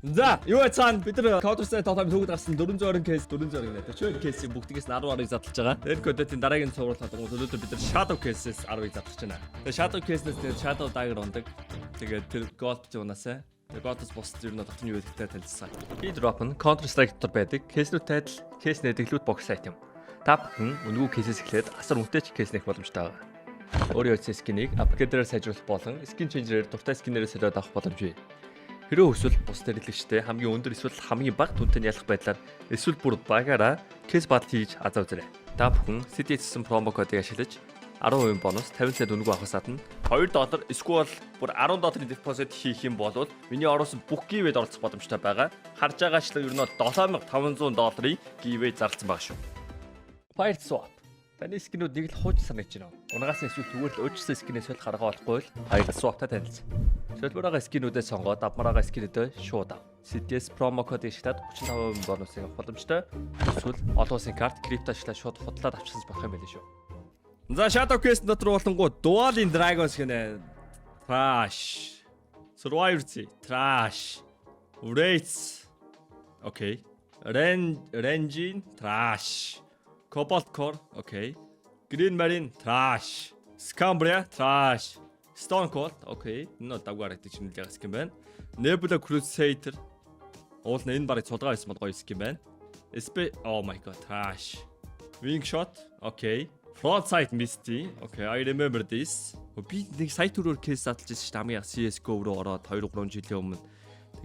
За, юу яцгаана бид нар Counter-Strike тоглоом төгөд гарсан 420 кейс 420 нэ. Тэвчээ кейсийг бүгдгээс нь 10 задлж байгаа. Тэр кодын дараагийн цуврал хадгуул өнөөдөр бид нар Shadow case-с 10 задлж байна. Тэгээ Shadow case-нээс тэгээд Shadow Dagger ундаг. Тэгээд тэр Gold унаасаа тэгээд Gold-с бус ер нь дотор нь юу гэдэгтэй танилцсан. Би drop нь Counter-Strike дотор байдаг. Кейснүүд тайтал, кейс нэдэглүүд box item. Та бүхэн үнэгүй кейсээс эхлээд асар үнэтэй кейс нэх боломжтой байгаа. Өөрийн үеийн скинийг апгрейдерээр сайжруулах болон skin changer-ээр дуртай скинээрээ солиод авах боломж бий. Хэрвээ эсвэл бус дэрэлэгчтэй хамгийн өндөр эсвэл хамгийн бага түнтэй ялах байдлаар эсвэл бүр багаараа кейс батл хийж азаа үзээрэй. Та бүхэн CDS-сэн промо кодыг ашиглаж 10% бонус 50 цент үнэгүй авахсаад нь $2 эсвэл бүр $10 депозит хийх юм бол миний оруулсан бүх гивэд оролцох боломжтой байгаа. Харж байгаачлан ер нь $7500 гивэ зарласан байгаа шүү. Fire swap. Таны скинүүд нэг л хууч санаж байна. Унагаас нь эсвэл зүгээр л өөрчлөсөн скинээс бол гаргаа болохгүй л Fire swap-тай танилцсан. Солбороо скинүүдээ сонгоод авмараа скинүүдээ шууд ав. CDS промо кодыг шатаад 35% бонусыг авах боломжтой. Эсвэл олон улсын карт крипто ашиглаад шууд худлаад авчихсан болох юм байл шүү. За Shadow Quest дотор болонгоо Dueling Dragons гэнэ. Trash. Survivor Trash. Wraiths. Окей. Rangin Trash. Cobalt Core. Окей. Green Marine Trash. Scambria Trash. Stone Cold, окей. Энэ давгаар гэдэг чинь л ягс юм байна. Nebula Crusader. Уул нь энэ барыг цулгаа байсан бол гоё юм байна. Oh my god, trash. Wing Shot, окей. Frontside Misty, окей. I remember this. Би нэг сая төрөөр кейс задлж ирсэн шүү дээ. Хамгийн CS:GO руу ороод 2-3 жилийн өмнө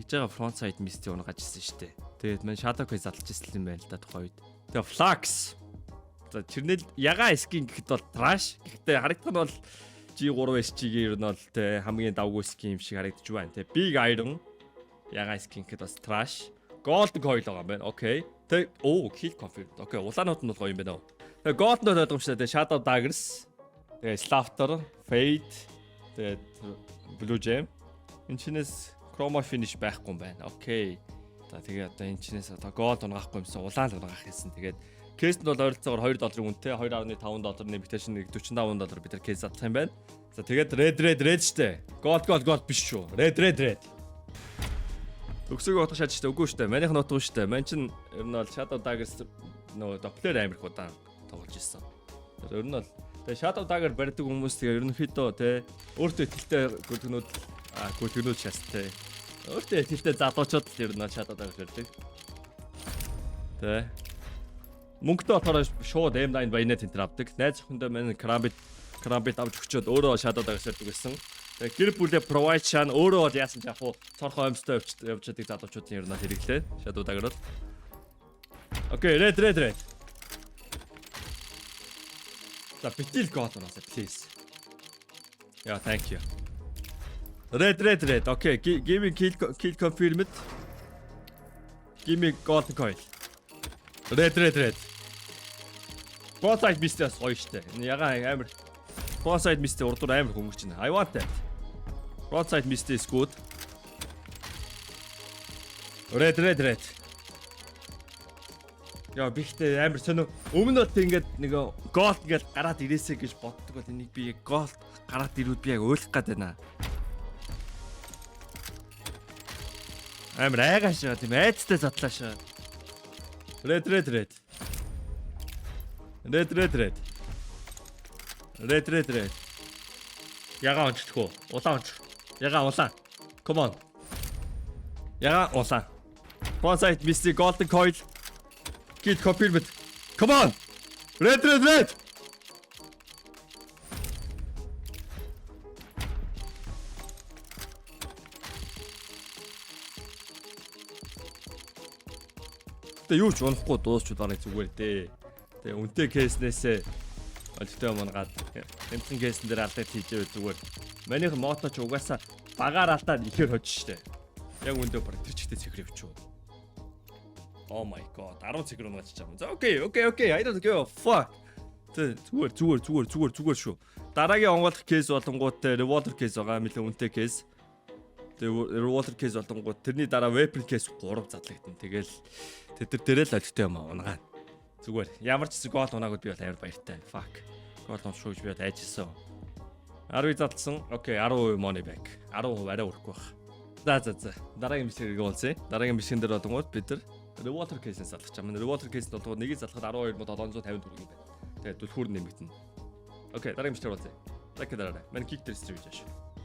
тэгж байгаа Frontside Misty унагаж ирсэн шүү дээ. Тэгээд мань Shadow кейс задлж ирсэн юм байна л да тухайн үед. Тэгээ Flux. За тэрнэл ягаа скин гэхэд бол trash. Гэхдээ харагдах нь бол G3 SG-гээр нь бол тэ хамгийн давгүй скин юм шиг харагдаж байна. Тэ Big Iron ягаа скин гэхэд бас trash. Gold coil байгаа юм байна. Окей. Тэ kill confirmed. Окей. Улаанууд нь бол гоё юм байна. Тэ Gold-нод ойлгомжтой. Тэ Shadow Daggers. Тэ Slaughter, Fade. Тэ Blue Gem. Энэ чинээс Chroma Finish байхгүй юм байна. Окей. Тэгээ одоо энэ чинээс одоо Gold унгахгүй юмсан улаан л унгах гэсэн. Тэгээд кейсд бол ойролцоогоор $2 үнэтэй $2.5 нэмэгдэж нэг $45 бид нар кейс задлах юм байна. За тэгээд red штэ. Gold биш шүү. Red. Өксөг утга шааж штэ. Үгүй штэ. Манийх нь утга штэ. Ман чин ер нь бол Shadow Daggers нөгөө доплер амир их удаан тоглож ирсэн. Ер нь бол тэгээ Shadow Dagger барьдаг хүмүүс тэгээ ерөнхийдөө те өөртөө ихтэй гүтгэнүүд шас те. Өөртөө ихтэй залуучууд л ер нь Shadow Dagger барьдаг. Тэ мөнгөтэй болохоор шууд M9 баянаа тентэр авдаг. Найз охиндоо манай Karambit авч өгчөөд өөрөө Shadow Dagger сэрдэг гэсэн. Тэгээ гэр бүлээ provide шаан өөрөө бол яасан ч яг хуу цорхоо өмстэй явж чаддаг залуучуудын ер нь хэрэглээ. Shadow Dagger-д. Окей, red. За битил гол унаасаа please. Yeah, thank you. Red. Okay, give me kill confirmed. Give me gold coil. Red. Frontside Misty-аас гоё штэ. Ягаа амир. Frontside Misty урдуур амир хөнгөж байна. I want that. Frontside Misty is good. Red. Яа бихтэй амир сонио. Өмнө нь ингээд нэг гол ингээд гараад ирээсэй гэж боддог бол энийг би яг гол гараад ирүүд би яг ойлгох гээд байна. Амир айгааш тийм айцтай задлаашаа. Red. Яга онцдох уу? Улаан онц. Яга улаан. Come on. Яга улаан. Frontside Misty Golden Coil. Kill confirmed. Come on. Red. Тэ юу ч унахгүй дуусч удаа зүгээр дээ. Тэгээ үнтэй кейснээсээ өлтөө мунгаад эмхэн кейсэн дээр алдаад хийжээ зүгээр. Манийх мото ч угаасаа багаар алдаад ихээр хож штэ. Яг үндэ баг тэр чигтээ цэхэр явчих уу. Oh my god 10 цэхэр унгаач чам. За окей. I don't give a fuck. Зүгээр шүү. Дараагийн онгойлох кейс болонгууд revolver кейс байгаа нэлээ үнтэй кейс. Тэгээ revolver кейс болонгууд тэрний дараа weapon кейс 3 задлагдана. Тэгэл тэр дээрээ л өлтөө юм унгаа. Зүгээр. Ямар ч гол унаагууд би бол амар баяртай. Fuck. Гол уншууж би бол айжсэн. 10 задлсан. Окей, 10% money back. 10% арай өрөхгүй баг. За. Дараагийн бичлэгийг уулзъя. Дараагийн бичлэгэн дээр бодонгууд бид нар Rewater case-ээс залгах гэж байна. Rewater case-д одоо нэгийг залхахад 12750 төгрөг юм байна. Тэгээд түлхүүр нэмэгдэнэ. Окей, дараагийн бичлэгээр уулзъя. Лайк дараарай. Манай кик дээр стрим хийж байна шүү.